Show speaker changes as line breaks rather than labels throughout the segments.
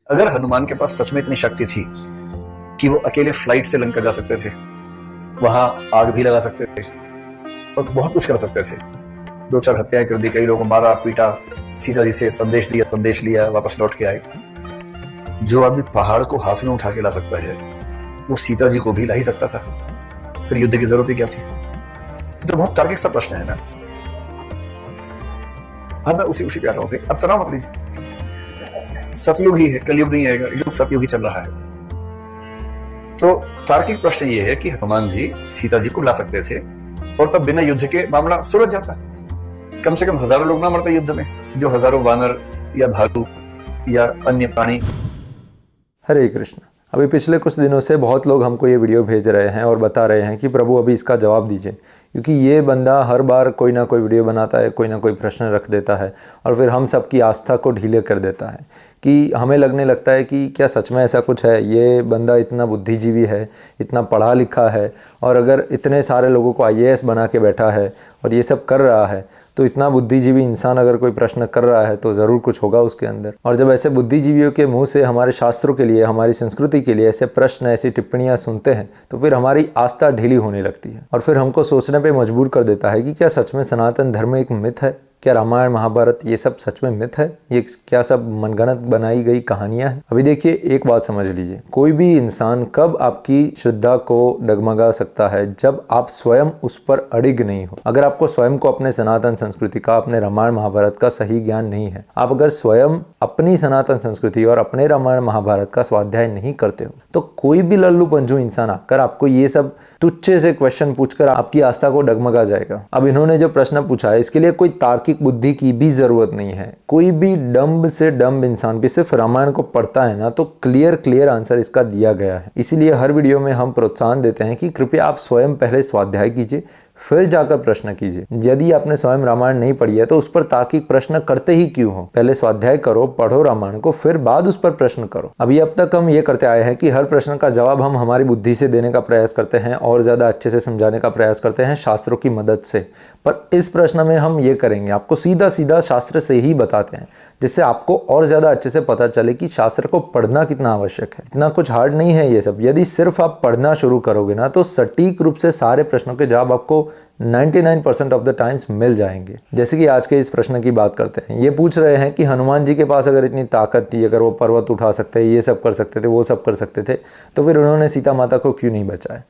अगर हनुमान के पास सच में इतनी शक्ति थी कि वो अकेले फ्लाइट से लंका जा सकते थे, वहां आग भी लगा सकते थे और बहुत कुछ कर सकते थे, 2-4 हत्याएं कर दी, कई लोगों को मारा पीटा, सीता जी से संदेश लिया, वापस लौट के आए। जो आदमी पहाड़ को हाथ में उठा के ला सकता है, वो सीता जी को भी ला ही सकता था। फिर युद्ध की जरूरत ही क्या थी? तो बहुत तार्किक सा प्रश्न है ना। हाँ, मैं उसी पे आ रहा हूँ। अब तनाव मत लीजिए, सतयुग ही है, कलयुग नहीं आएगा, युग सतयुग ही चल रहा है। तो तार्किक प्रश्न ये है कि हनुमान जी सीता जी को ला सकते थे और तब बिना युद्ध के मामला सुलझ जाता। कम से कम हजारों लोग ना मरते युद्ध में, जो हजारों वानर या भालू या अन्य प्राणी।
हरे कृष्ण। अभी पिछले कुछ दिनों से बहुत लोग हमको ये वीडियो भेज रहे हैं और बता रहे हैं कि प्रभु अभी इसका जवाब दीजिए, क्योंकि ये बंदा हर बार कोई ना कोई वीडियो बनाता है, कोई ना कोई प्रश्न रख देता है और फिर हम सब की आस्था को ढीले कर देता है कि हमें लगने लगता है कि क्या सच में ऐसा कुछ है। ये बंदा इतना बुद्धिजीवी है, इतना पढ़ा लिखा है और अगर इतने सारे लोगों को IAS बना के बैठा है और ये सब कर रहा है, तो इतना बुद्धिजीवी इंसान अगर कोई प्रश्न कर रहा है तो ज़रूर कुछ होगा उसके अंदर। और जब ऐसे बुद्धिजीवियों के मुंह से हमारे शास्त्रों के लिए, हमारी संस्कृति के लिए ऐसे प्रश्न, ऐसी टिप्पणियां सुनते हैं तो फिर हमारी आस्था ढीली होने लगती है और फिर हमको सोचने पे मजबूर कर देता है कि क्या सच में सनातन धर्म एक मिथ है? क्या रामायण महाभारत ये सब सच में मिथ है? ये क्या सब मनगढ़ंत बनाई गई कहानियां हैं? अभी देखिए, एक बात समझ लीजिए, कोई भी इंसान कब आपकी श्रद्धा को डगमगा सकता है? जब आप स्वयं उस पर अडिग नहीं हो। अगर आपको स्वयं को अपने सनातन संस्कृति का, अपने रामायण महाभारत का सही ज्ञान नहीं है, आप अगर स्वयं अपनी सनातन संस्कृति और अपने रामायण महाभारत का स्वाध्याय नहीं करते हो, तो कोई भी लल्लू पंजू इंसान आकर आपको ये सब तुच्छे से क्वेश्चन पूछकर आपकी आस्था को डगमगा जाएगा। अब इन्होंने जो प्रश्न पूछा है, इसके लिए कोई तार्किक बुद्धि की भी जरूरत नहीं है। कोई भी डम्ब से डम्ब इंसान भी सिर्फ रामायण को पढ़ता है ना, तो क्लियर आंसर इसका दिया गया है। इसीलिए हर वीडियो में हम प्रोत्साहन देते हैं कि कृपया आप स्वयं पहले स्वाध्याय कीजिए, फिर जाकर प्रश्न कीजिए। यदि आपने स्वयं रामायण नहीं पढ़ी है तो उस पर तार्किक प्रश्न करते ही क्यों हो? पहले स्वाध्याय करो, पढ़ो रामायण को, फिर बाद उस पर प्रश्न करो। अभी अब तक हम ये करते आए हैं कि हर प्रश्न का जवाब हम हमारी बुद्धि से देने का प्रयास करते हैं और ज्यादा अच्छे से समझाने का प्रयास करते हैं शास्त्रों की मदद से। पर इस प्रश्न में हम ये करेंगे, आपको सीधा सीधा शास्त्र से ही बताते हैं, जिससे आपको और ज्यादा अच्छे से पता चले कि शास्त्र को पढ़ना कितना आवश्यक है। इतना कुछ हार्ड नहीं है ये सब। यदि सिर्फ आप पढ़ना शुरू करोगे ना, तो सटीक रूप से सारे प्रश्नों के जवाब आपको 99% ऑफ द टाइम्स मिल जाएंगे। जैसे कि आज के इस प्रश्न की बात करते हैं। ये पूछ रहे हैं कि हनुमान जी के पास अगर इतनी ताकत थी, अगर वो पर्वत उठा सकते, ये सब कर सकते थे, वो सब कर सकते थे, तो फिर उन्होंने सीता माता को क्यों नहीं बचाया?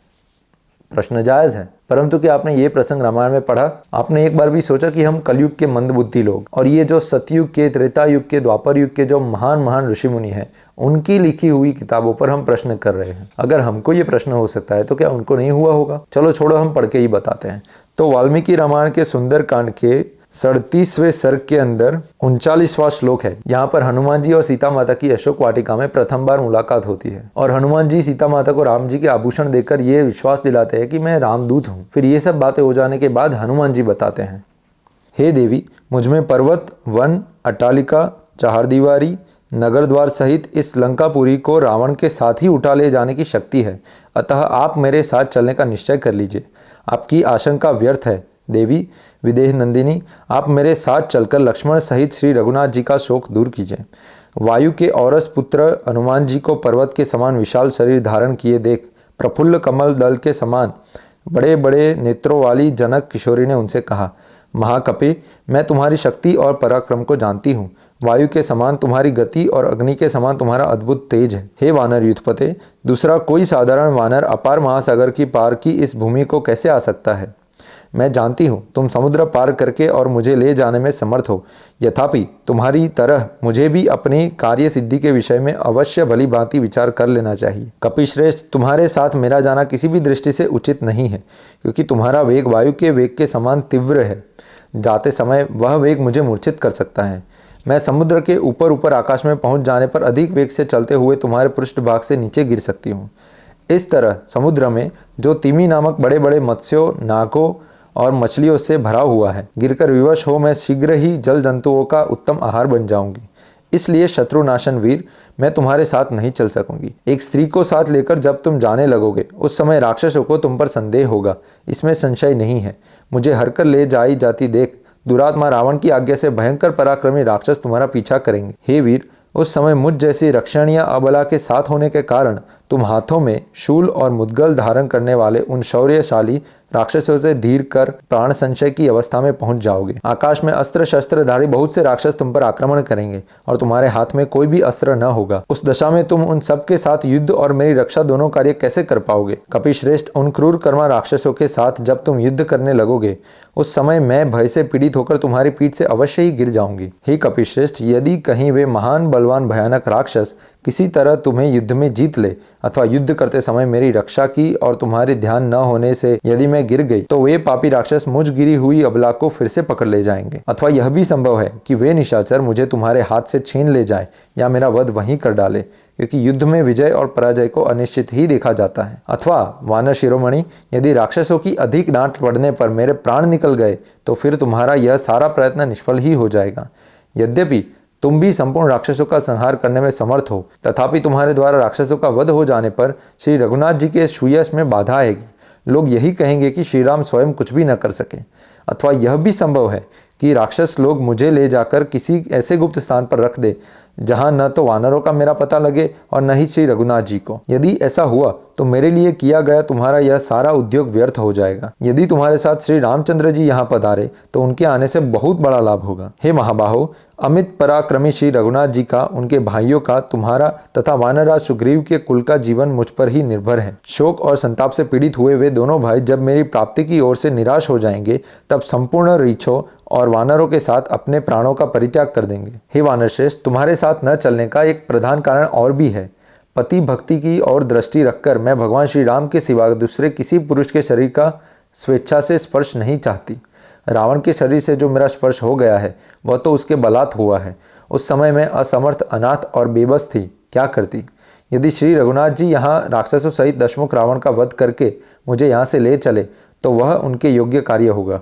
प्रश्न जायज है, परंतु क्या आपने ये प्रसंग रामायण में पढ़ा? आपने एक बार भी सोचा कि हम कलयुग के मंदबुद्धि लोग और ये जो सतयुग के, त्रेता युग के, द्वापर युग के जो महान महान ऋषि मुनि हैं, उनकी लिखी हुई किताबों पर हम प्रश्न कर रहे हैं। अगर हमको ये प्रश्न हो सकता है तो क्या उनको नहीं हुआ होगा? चलो छोड़ो, हम पढ़ के ही बताते हैं। तो वाल्मीकि रामायण के सुंदर कांड के 37वें सर्ग के अंदर 39वां श्लोक है। यहाँ पर हनुमान जी और सीता माता की अशोक वाटिका में प्रथम बार मुलाकात होती है और हनुमान जी सीता माता को राम जी के आभूषण देकर ये विश्वास दिलाते हैं कि मैं रामदूत हूँ। फिर ये सब बातें हो जाने के बाद हनुमान जी बताते हैं, हे देवी, मुझमें पर्वत, वन, अट्टालिका, चहारदीवारी, नगर द्वार सहित इस लंकापुरी को रावण के साथ ही उठा ले जाने की शक्ति है। अतः आप मेरे साथ चलने का निश्चय कर लीजिए। आपकी आशंका व्यर्थ है देवी विदेह नंदिनी, आप मेरे साथ चलकर लक्ष्मण सहित श्री रघुनाथ जी का शोक दूर कीजिए। वायु के औरस पुत्र हनुमान जी को पर्वत के समान विशाल शरीर धारण किए देख प्रफुल्ल कमल दल के समान बड़े बड़े नेत्रों वाली जनक किशोरी ने उनसे कहा, महाकपि, मैं तुम्हारी शक्ति और पराक्रम को जानती हूँ। वायु के समान तुम्हारी गति और अग्नि के समान तुम्हारा अद्भुत तेज है। हे वानर युद्धपते, दूसरा कोई साधारण वानर अपार महासागर की पार की इस भूमि को कैसे आ सकता है? मैं जानती हूँ तुम समुद्र पार करके और मुझे ले जाने में समर्थ हो। यथापि तुम्हारी तरह मुझे भी अपनी कार्य सिद्धि के विषय में अवश्य भली भांति विचार कर लेना चाहिए। कपिश्रेष्ठ, तुम्हारे साथ मेरा जाना किसी भी दृष्टि से उचित नहीं है, क्योंकि तुम्हारा वेग वायु के वेग के समान तीव्र है। जाते समय वह वेग मुझे मूर्छित कर सकता है। मैं समुद्र के ऊपर ऊपर आकाश में पहुंच जाने पर अधिक वेग से चलते हुए तुम्हारे पृष्ठभाग से नीचे गिर सकती हूँ। इस तरह समुद्र में जो तिमी नामक बड़े बड़े मत्स्यों, नागों और मछलियों से भरा हुआ है, गिरकर विवश हो मैं शीघ्र ही जल जंतुओं का उत्तम आहार बन जाऊंगी। इसलिए शत्रुनाशन वीर, मैं तुम्हारे साथ नहीं चल सकूंगी। एक स्त्री को साथ लेकर जब तुम जाने लगोगे, उस समय राक्षसों को तुम पर संदेह होगा, इसमें संशय नहीं है। मुझे हरकर ले जाई जाती देख दुरात्मा रावण की आज्ञा से भयंकर पराक्रमी राक्षस तुम्हारा पीछा करेंगे। हे वीर, उस समय मुझ जैसी रक्षण या अबला के साथ होने के कारण तुम हाथों में शूल और मुद्गल धारण करने वाले उन शौर्यशाली राक्षसों से धीर कर प्राण संशय की अवस्था में पहुंच जाओगे। आकाश में अस्त्र शस्त्रधारी बहुत से राक्षस तुम पर आक्रमण करेंगे और तुम्हारे हाथ में कोई भी अस्त्र न होगा। उस दशा में तुम उन सब के साथ युद्ध और मेरी रक्षा दोनों कार्य कैसे कर पाओगे? कपिश्रेष्ठ, उन क्रूर कर्मा राक्षसों के साथ जब तुम युद्ध करने लगोगे उस समय मैं भय से पीड़ित होकर तुम्हारी पीठ से अवश्य ही गिर जाऊंगी। हे कपिश्रेष्ठ, यदि कहीं वे महान बलवान भयानक राक्षस किसी तरह तुम्हें युद्ध में जीत ले अथवा युद्ध करते समय मेरी रक्षा की और तुम्हारे ध्यान न होने से यदि मैं गिर गई तो वे पापी राक्षस मुझ गिरी हुई अबला को फिर से पकड़ ले जाएंगे। अथवा यह भी संभव है कि वे निशाचर मुझे तुम्हारे हाथ से छीन ले जाएं या मेरा वध वहीं कर डाले, क्योंकि युद्ध में विजय और पराजय को अनिश्चित ही देखा जाता है। अथवा वानर शिरोमणि, यदि राक्षसों की अधिक डांट पड़ने पर मेरे प्राण निकल गए तो फिर तुम्हारा यह सारा प्रयत्न निष्फल ही हो जाएगा। यद्यपि तुम भी संपूर्ण राक्षसों का संहार करने में समर्थ हो, तथापि तुम्हारे द्वारा राक्षसों का वध हो जाने पर श्री रघुनाथ जी के सुयश में बाधा आएगी। लोग यही कहेंगे कि श्री राम स्वयं कुछ भी न कर सके। अथवा यह भी संभव है कि राक्षस लोग मुझे ले जाकर किसी ऐसे गुप्त स्थान पर रख दे जहां न तो वानरों का मेरा पता लगे और न ही श्री रघुनाथ जी को। यदि ऐसा हुआ तो मेरे लिए किया गया तुम्हारा यह सारा उद्योग व्यर्थ हो जाएगा। यदि तुम्हारे साथ श्री रामचंद्र जी यहाँ पधारे तो उनके आने से बहुत बड़ा लाभ होगा। हे महाबाहो, अमित पराक्रमी श्री रघुनाथ जी का, उनके भाइयों का, तुम्हारा तथा वानरराज सुग्रीव के कुल का जीवन मुझ पर ही निर्भर है। शोक और संताप से पीड़ित हुए वे दोनों भाई जब मेरी प्राप्ति की ओर से निराश हो जाएंगे तब संपूर्ण रीछों और वानरों के साथ अपने प्राणों का परित्याग कर देंगे। हे वानर श्रेष्ठ, तुम्हारे साथ न चलने का एक प्रधान कारण और भी है। पति भक्ति की ओर दृष्टि रखकर मैं भगवान श्री राम के सिवा दूसरे किसी पुरुष के शरीर का स्वेच्छा से स्पर्श नहीं चाहती। रावण के शरीर से जो मेरा स्पर्श हो गया है वह तो उसके बलात् हुआ है। उस समय मैं असमर्थ, अनाथ और बेबस थी, क्या करती? यदि श्री रघुनाथ जी यहाँ राक्षसों सहित दशमुख रावण का वध करके मुझे यहाँ से ले चले तो वह उनके योग्य कार्य होगा।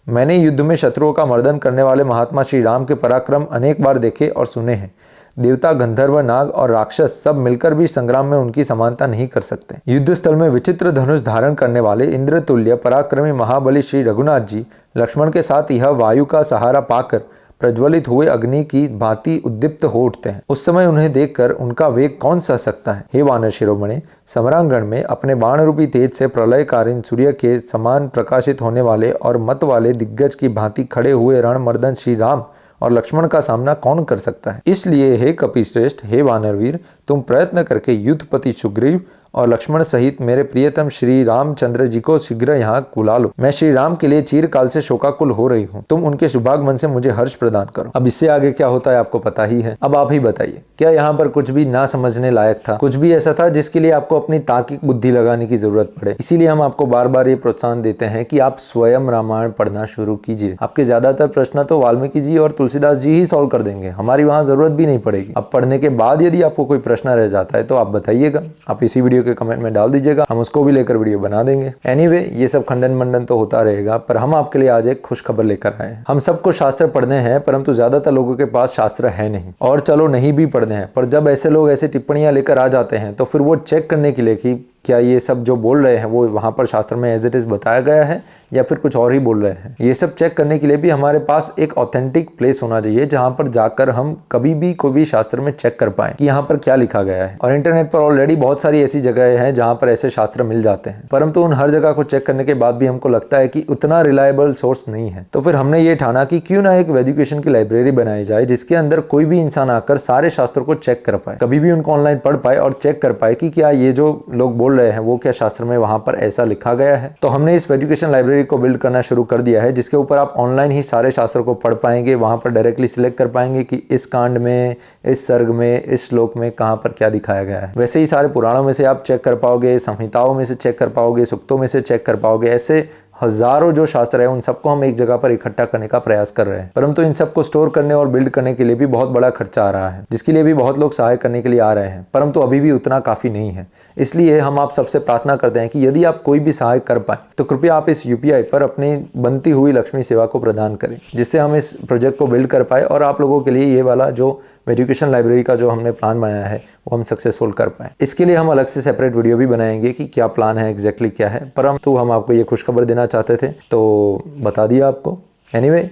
मैंने युद्ध में शत्रुओं का मर्दन करने वाले महात्मा श्री राम के पराक्रम अनेक बार देखे और सुने हैं। देवता, गंधर्व, नाग और राक्षस सब मिलकर भी संग्राम में उनकी समानता नहीं कर सकते। युद्ध स्थल में विचित्र धनुष धारण करने वाले इंद्र तुल्य पराक्रमी महाबली श्री रघुनाथ जी लक्ष्मण के साथ यह वायु का सहारा पाकर प्रज्वलित हुए अग्नि की भांति उद्दीप्त हो उठते हैं। उस समय उन्हें देखकर उनका वेग कौन सह सकता है? हे वानर शिरोमणि, समरांगण में अपने बाण रूपी तेज से प्रलयकालीन सूर्य के समान प्रकाशित होने वाले और मत वाले दिग्गज की भांति खड़े हुए रणमर्दन श्री राम और लक्ष्मण का सामना कौन कर सकता है? इसलिए हे कपिश्रेष्ठ, हे वानरवीर, तुम प्रयत्न करके युद्धपति सुग्रीव और लक्ष्मण सहित मेरे प्रियतम श्री रामचंद्र जी को शीघ्र यहाँ बुला लो। मैं श्री राम के लिए चिरकाल से शोकाकुल हो रही हूँ। तुम उनके शुभागमन से मुझे हर्ष प्रदान करो। अब इससे आगे क्या होता है आपको पता ही है। अब आप ही बताइए, क्या यहाँ पर कुछ भी ना समझने लायक था? कुछ भी ऐसा था जिसके लिए आपको अपनी तार्किक बुद्धि लगाने की जरूरत पड़े? इसीलिए हम आपको बार बार ये प्रोत्साहन देते हैं कि आप स्वयं रामायण पढ़ना शुरू कीजिए। आपके ज्यादातर प्रश्न तो वाल्मीकि जी और तुलसीदास जी ही सॉल्व कर देंगे, हमारी वहाँ जरूरत भी नहीं पड़ेगी। अब पढ़ने के बाद यदि आपको कोई प्रश्न रह जाता है तो आप बताइएगा, आप इसी वीडियो के कमेंट में डाल दीजिएगा, हम उसको भी लेकर वीडियो बना देंगे। एनीवे, ये सब खंडन मंडन तो होता रहेगा, पर हम आपके लिए आज एक खुश खबर लेकर आए हैं। हम सबको शास्त्र पढ़ने हैं, परंतु ज्यादातर लोगों के पास शास्त्र है नहीं, और चलो नहीं भी पढ़ने हैं, पर जब ऐसे लोग ऐसी टिप्पणियां लेकर आ जाते हैं तो फिर वो चेक करने के लिए कि क्या ये सब जो बोल रहे हैं वो वहाँ पर शास्त्र में एज इट इज़ बताया गया है या फिर कुछ और ही बोल रहे हैं, ये सब चेक करने के लिए भी हमारे पास एक ऑथेंटिक प्लेस होना चाहिए जहाँ पर जाकर हम कभी भी कोई भी शास्त्र में चेक कर पाएं कि यहाँ पर क्या लिखा गया है। और इंटरनेट पर ऑलरेडी बहुत सारी ऐसी जगह हैं जहाँ पर ऐसे शास्त्र मिल जाते हैं, परंतु उन हर जगह को चेक करने के बाद भी हमको लगता है कि उतना रिलायबल सोर्स नहीं है। तो फिर हमने ये ठाना कि क्यों ना एक एजुकेशन की लाइब्रेरी बनाई जाए जिसके अंदर कोई भी इंसान आकर सारे शास्त्रों को चेक कर पाए, कभी भी उनको ऑनलाइन पढ़ पाए और चेक कर पाए कि क्या ये जो लोग बोल रहे हैं वो क्या शास्त्र में वहां पर ऐसा लिखा गया है। तो हमने इस एजुकेशन लाइब्रेरी को बिल्ड करना शुरू कर दिया है, जिसके ऊपर आप ऑनलाइन ही सारे शास्त्रों को पढ़ पाएंगे। वहां पर डायरेक्टली सिलेक्ट कर पाएंगे कि इस कांड में, इस सर्ग में, इस श्लोक में कहां पर क्या दिखाया गया है। वैसे ही सारे पुराणों में से आप चेक कर पाओगे, संहिताओं में से चेक कर पाओगे, सूक्तों में से चेक कर पाओगे। ऐसे हजारों जो शास्त्र है उन सबको हम एक जगह पर इकट्ठा करने का प्रयास कर रहे हैं, परंतु इन सबको स्टोर करने और बिल्ड करने के लिए भी बहुत बड़ा खर्चा आ रहा है, जिसके लिए भी बहुत लोग सहाय करने के लिए आ रहे हैं, परंतु अभी भी उतना काफी नहीं है। इसलिए हम आप सबसे प्रार्थना करते हैं कि यदि आप कोई भी सहाय कर पाए तो कृपया आप इस UPI पर अपनी बनती हुई लक्ष्मी सेवा को प्रदान करें, जिससे हम इस प्रोजेक्ट को बिल्ड कर पाए और आप लोगों के लिए ये वाला जो एजुकेशन लाइब्रेरी का जो हमने प्लान बनाया है वो हम सक्सेसफुल कर पाए। इसके लिए हम अलग से सेपरेट वीडियो भी बनाएंगे कि क्या प्लान है, एग्जैक्टली क्या है, परंतु हम आपको ये खुशखबर देना चाहते थे तो बता दिया आपको। एनीवे,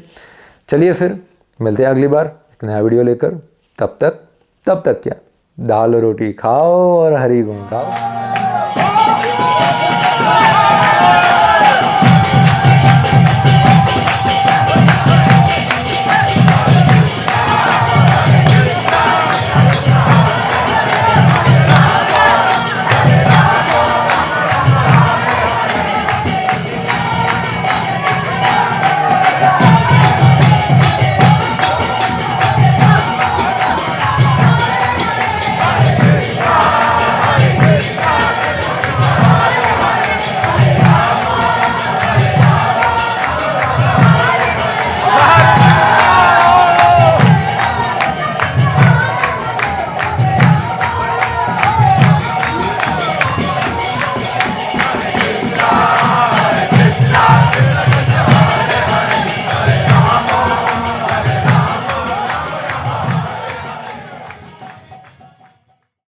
चलिए फिर मिलते हैं अगली बार एक नया वीडियो लेकर, तब तक तब तक क्या, दाल रोटी खाओ और हरी घूम खाओ।